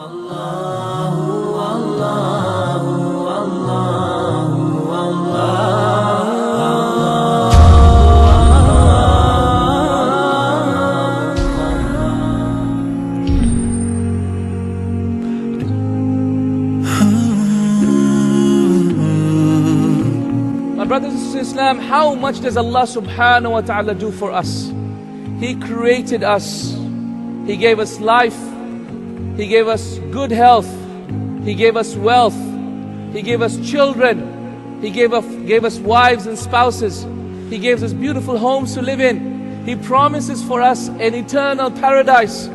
My brothers and sisters in Islam, how much does Allah subhanahu wa ta'ala do for us? He created us. He gave us life. He gave us good health. He gave us wealth. He gave us children. He gave us wives and spouses. He gave us beautiful homes to live in. He promises for us an eternal paradise.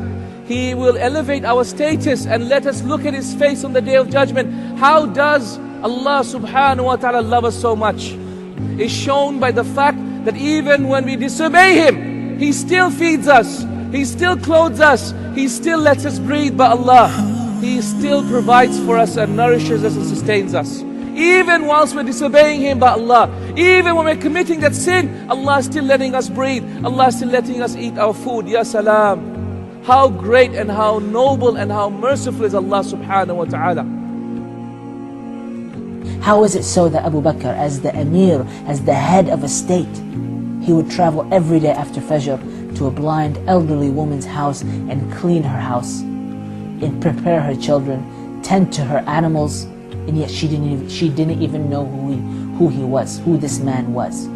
He will elevate our status and let us look at His face on the Day of Judgment. How does Allah subhanahu wa ta'ala love us so much? It's shown by the fact that even when we disobey Him, He still feeds us. He still clothes us. He still lets us breathe by Allah. He still provides for us and nourishes us and sustains us. Even whilst we're disobeying Him by Allah, even when we're committing that sin, Allah is still letting us breathe. Allah is still letting us eat our food. Ya salam. How great and how noble and how merciful is Allah subhanahu wa ta'ala. How is it so that Abu Bakr, as the Amir, as the head of a state, he would travel every day after Fajr to a blind elderly woman's house and clean her house, and prepare her children, tend to her animals, and yet she didn't even know who he was, who this man was.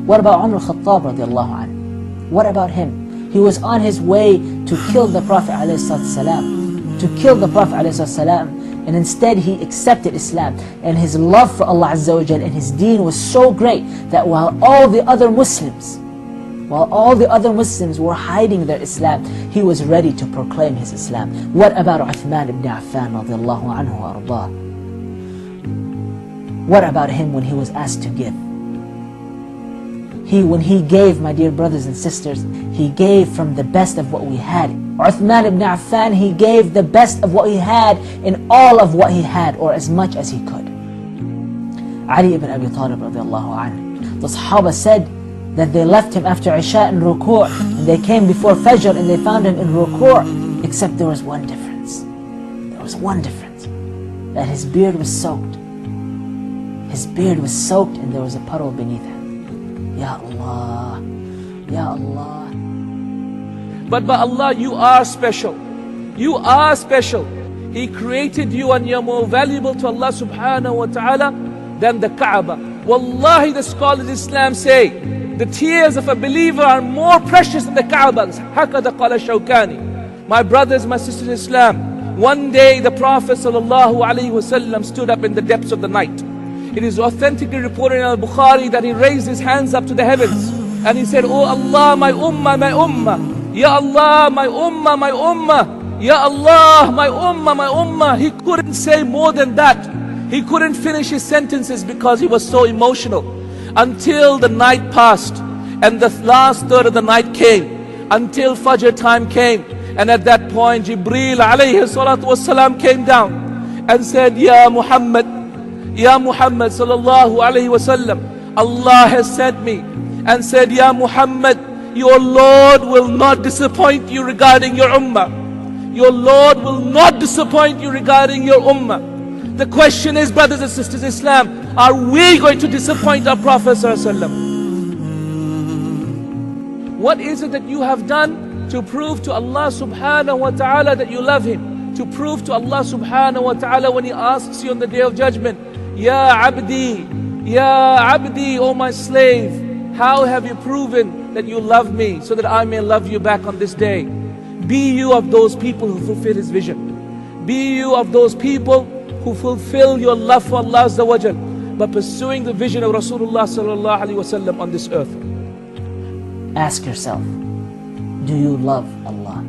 What about Umar al-Khattab radiallahu anhu? What about him? He was on his way to kill the Prophet ﷺ, and instead he accepted Islam, and his love for Allah Azza wa Jal and His deen was so great that while all the other Muslims were hiding their Islam, he was ready to proclaim his Islam. What about Uthman ibn Affan radiallahu anhu wa ardah? What about him when he was asked to give? When he gave, my dear brothers and sisters, he gave from the best of what we had. Uthman ibn Affan, he gave the best of what he had in all of what he had, or as much as he could. Ali ibn Abi Talib radiallahu anhu, the Sahaba said that they left him after Isha in ruku', and they came before Fajr and they found him in ruku', except there was one difference. There was one difference, that his beard was soaked. His beard was soaked and there was a puddle beneath him. Ya Allah, Ya Allah. But by Allah, you are special. You are special. He created you and you're more valuable to Allah subhanahu wa ta'ala than the Kaaba. Wallahi, the scholars of Islam say, the tears of a believer are more precious than the Kaaba. Hakada qala Shawkani. My brothers, my sisters in Islam, one day the Prophet ﷺ stood up in the depths of the night. It is authentically reported in Al-Bukhari that he raised his hands up to the heavens and he said, Oh Allah, my ummah, my ummah. Ya Allah, my ummah, my ummah. Ya Allah, my ummah, my ummah. He couldn't say more than that. He couldn't finish his sentences because he was so emotional. Until the night passed and the last third of the night came, until Fajr time came, and at that point Jibreel alayhi salatu wasalam came down and said, Ya Muhammad sallallahu alayhi wasallam, Allah has sent me and said, Ya Muhammad, your Lord will not disappoint you regarding your ummah. Your Lord will not disappoint you regarding your ummah. The question is, brothers and sisters in Islam, are we going to disappoint our Prophet ﷺ? What is it that you have done to prove to Allah subhanahu wa ta'ala that you love Him? To prove to Allah subhanahu wa ta'ala when He asks you on the Day of Judgment, Ya abdi, oh my slave, how have you proven that you love me so that I may love you back on this day? Be you of those people who fulfill His vision. Be you of those people who fulfill your love for Allah Azza wa Jal by pursuing the vision of Rasulullah sallallahu alaihi wasallam on this earth. Ask yourself, do you love Allah?